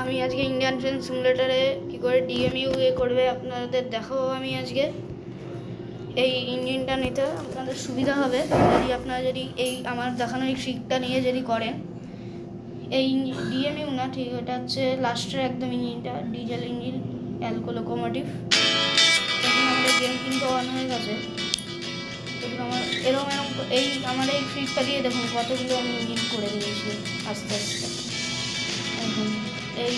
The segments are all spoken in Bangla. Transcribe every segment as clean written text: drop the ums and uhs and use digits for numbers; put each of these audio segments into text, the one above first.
আমি আজকে ইন্ডিয়ান ট্রেন সিমুলেটারে কী করে ডিএমইউ করবে আপনাদের দেখাবো। আমি আজকে এই ইঞ্জিনটা নিতে আপনাদের সুবিধা হবে যদি এই আমার দেখানো এই ট্রিকটা নিয়ে যদি করেন। এই ডিএমইউ না, ঠিক এটা হচ্ছে লাস্টের একদম ইঞ্জিনটা, ডিজেল ইঞ্জিন, অ্যালকো লোকোমোটিভ। এখন আমাদের গেম কিন্তু অন হয়ে গেছে। দেখুন আমার এরকম আমার এই ট্রিকটা দিয়ে দেখুন কতগুলো আমি ইঞ্জিন করে নিয়েছি আস্তে আস্তে। এখন এই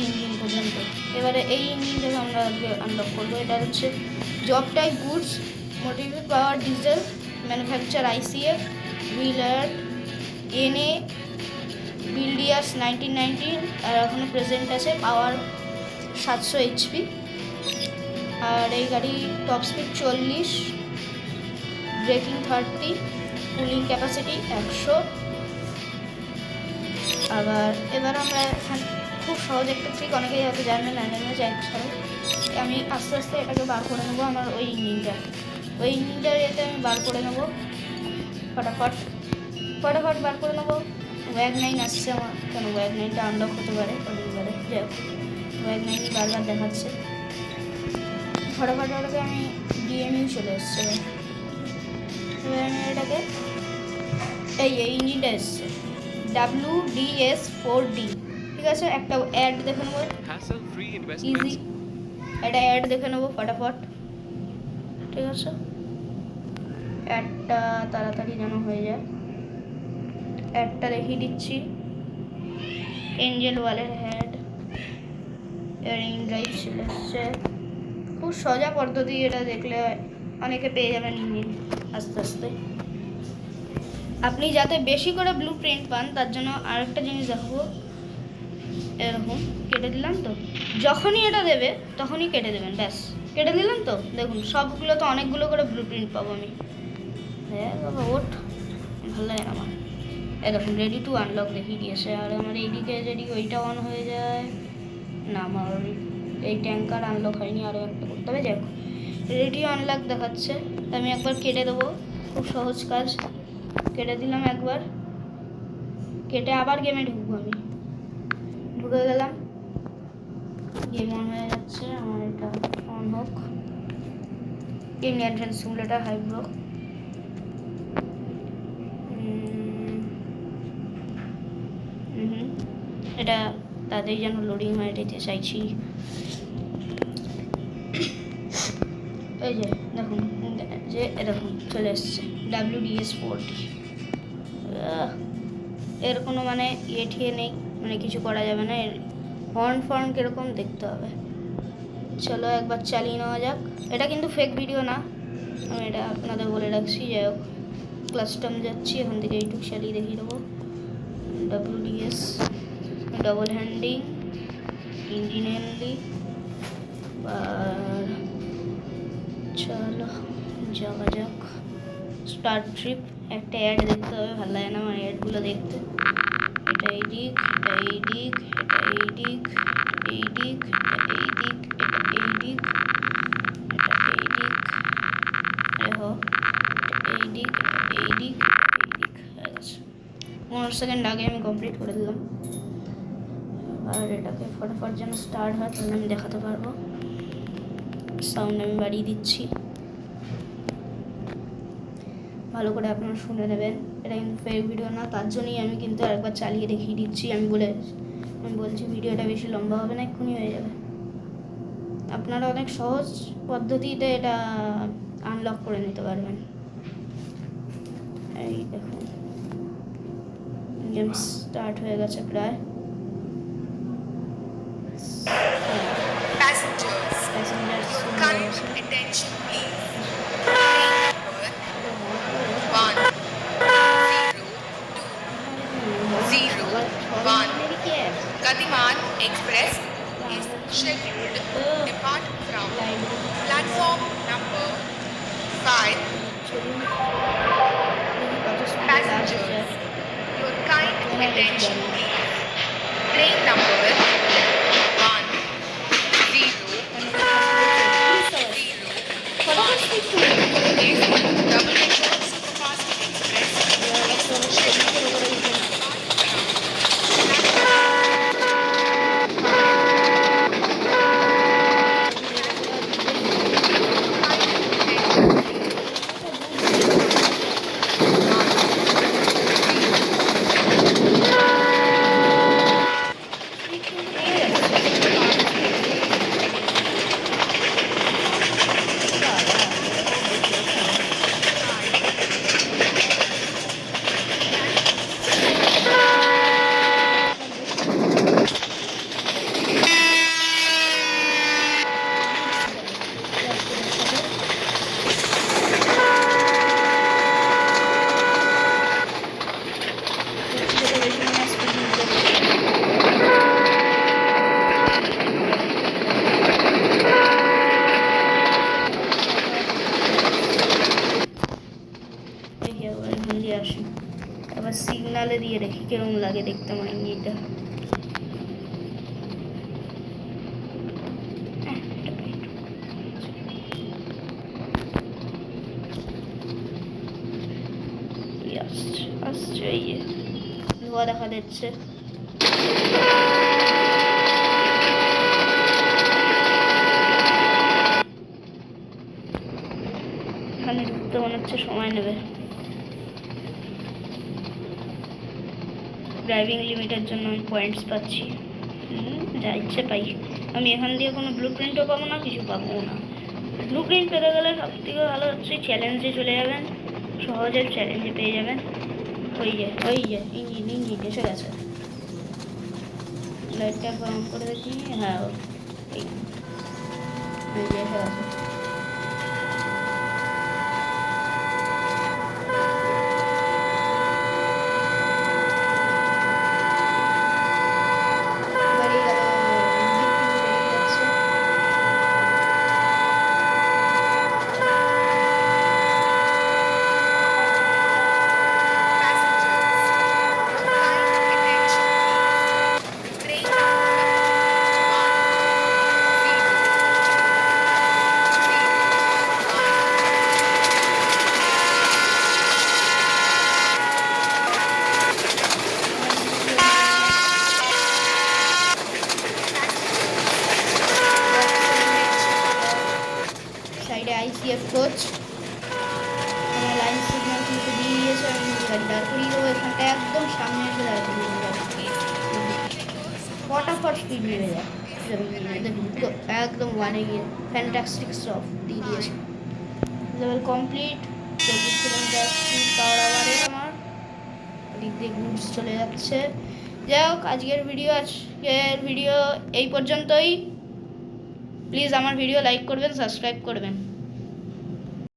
ইঞ্জিন পর্যন্ত। এবারে এই ইঞ্জিনটাকে আমরা আজকে আনলক করবো। এটা হচ্ছে job type goods, motive power diesel, manufacture ICF, wheeler NA, build years 1919, আর এখনও প্রেজেন্ট আছে, পাওয়ার 700 HP। আর এই গাড়ি top speed 40, braking 30, cooling capacity 100। এবার আমরা এখানে খুব সহজ একটা ট্রিক, অনেকেই হয়তো জানেন না, আমি আস্তে আস্তে এটাকে বার করে নেবো। আমার ওই ইঞ্জিনটার এতে আমি বার করে নেবো, ফটাফট বার করে নেবো। ওয়াগ 9 আসছে আমার, কেন ওয়াগ 9টা আনলক হতে পারে অনেকবারে, যাই হোক ওয়াগ 9ই বারবার দেখাচ্ছে। ফটাফট আমি ডিএমইউ চলে এসছে। এবার আমি এটাকে এই ইঞ্জিনটা এসছে WDS4D, ঠিক আছে। একটা অ্যাড দেখে নেবো, ইজি একটা অ্যাড দেখে নেবো ফটাফট, ঠিক আছে। অ্যাডটা তাড়াতাড়ি যেন হয়ে যায়। অ্যাডটা দেখিয়ে দিচ্ছি, এঞ্জেল ওয়ালের হ্যাড, ইনড্রাইভ চলে এসছে। খুব সোজা পদ্ধতি, এটা দেখলে অনেকে পেয়ে যাবেন ইঞ্জিন আস্তে আস্তে। আপনি যাতে বেশি করে ব্লু প্রিন্ট পান তার জন্য আরেকটা জিনিস দেখাবো। এরকম কেটে দিলাম তো, যখনই এটা দেবে তখনই কেটে দেবেন, ব্যাস কেটে দিলাম তো। দেখুন সবগুলো তো অনেকগুলো করে ব্লু প্রিন্ট পাবো আমি। হ্যাঁ বাবা ওঠ, ভালো লাগে না আমার। এরকম রেডি টু আনলক দেখিয়ে দিয়েছে। আর আমার এইদিকে যদি ওইটা অন হয়ে যায় না, আমার এই ট্যাঙ্কার আনলক হয়নি, আরও একটা করতে হবে। যাই হোক রেডি আনলক দেখাচ্ছে, আমি একবার কেটে দেবো, খুব সহজ কাজ। কেটে দিলাম একবার, কেটে আবার গেমে ঢুকবো। আমি ঢুকে গেলাম, গেম অন হয়ে যাচ্ছে আমার। এটা অন হোক, ইন্ডিয়ান ট্রেন সিমুলেটার হাইব্রো। এটা তাদের যেন লোডিং হয়, এটাতে চাইছি। এই যে দেখুন যে এরকম চলে এসছে WDS4D। এর কোনো মানে ঠিয়ে নেই, মানে কিছু করা যাবে না। এর হর্ন কীরকম দেখতে হবে। চলো একবার চালিয়ে নেওয়া যাক। এটা কিন্তু ফেক ভিডিও না, আমি এটা আপনাদের বলে রাখছি। যাই হোক ক্লাসটাম যাচ্ছি, এখান থেকে এইটুকু চালিয়ে দেখিয়ে দেবো। WDS double হ্যান্ডিং engine only. চলো যাওয়া যাক, স্টার্ট ট্রিপ। একটা অ্যাড দেখতে হবে, ভালো লাগে না আমার অ্যাডগুলো দেখতে। এটা এই দিক, এটা এই দিক, এটা এই দিক, এই দিক, এটা এই দিক, এটা এই দিক, এটা এই দিক, দেখো এই দিক, এই দিক, এই দিক হয়ে গেছে। 15 সেকেন্ড আগে আমি কমপ্লিট করে দিলাম। আর এটাকে ফটাফট যেন স্টার্ট হয়, তাহলে আমি দেখাতে পারবো। সাউন্ড আমি বাড়িয়ে দিচ্ছি, ভালো করে আপনারা শুনে নেবেন। এটা কিন্তু ফেক ভিডিও না, তার জন্যই আমি কিন্তু আরেকবার চালিয়ে দেখিয়ে দিচ্ছি। আমি বলছি ভিডিওটা বেশি লম্বা হবে না, এক্ষুনি হয়ে যাবে। আপনারা অনেক সহজ পদ্ধতিতে এটা আনলক করে নিতে পারবেন। এই দেখুন গেম স্টার্ট হয়ে গেছে প্রায়। Gatiman Express is scheduled to depart from platform number 5. Passengers, your kind attention please. Train number 100 is double-decker superfast express is scheduled to depart from লাগে দেখতে আমার ইঞ্জিনটা। আসছে এই যে ধোয়া দেখা যাচ্ছে। এখানে ঢুকতে মনে হচ্ছে সময় নেবে। ড্রাইভিং লিমিটের জন্য আমি পয়েন্টস পাচ্ছি। যা ইচ্ছে পাই। আমি এখান দিয়ে কোনো ব্লু প্রিন্টও পাবো না, কিছু পাবো না। ব্লু প্রিন্ট পেতে গেলে সব থেকে ভালো হচ্ছে চ্যালেঞ্জে চলে যাবেন, সহজে চ্যালেঞ্জে পেয়ে যাবেন। ওই যে ইঞ্জিন এসে গেছে। লাইটটা একবার অন করে দেখি। হ্যাঁ এই যে এসে গেছে। বেরিয়ে গেল, ইঞ্জিন বেরিয়ে যাচ্ছে। সাইডে আইসিএফ কোচ আমার লাইন সিগন্যাল কিন্তু দিয়ে দিয়েছে। আমি গাড়ি দাঁড় করিয়ে দেবো এখানটা, একদম সামনে এসে দাঁড় করিয়ে দেবো। ফটাফট স্পিড মেরে যায়। দেখুন পুরো একদম ওয়ানে গিয়ে ফ্যান্টাস্টিক স্টপ দিয়ে দিয়েছে। Level complete. 24 kilometre speed power আবারে আমার দিক দিয়ে গুডস চলে যাচ্ছে। যাই হোক, আজকের ভিডিও এই পর্যন্তই। প্লিজ আমার ভিডিও লাইক করবেন, সাবস্ক্রাইব করবেন।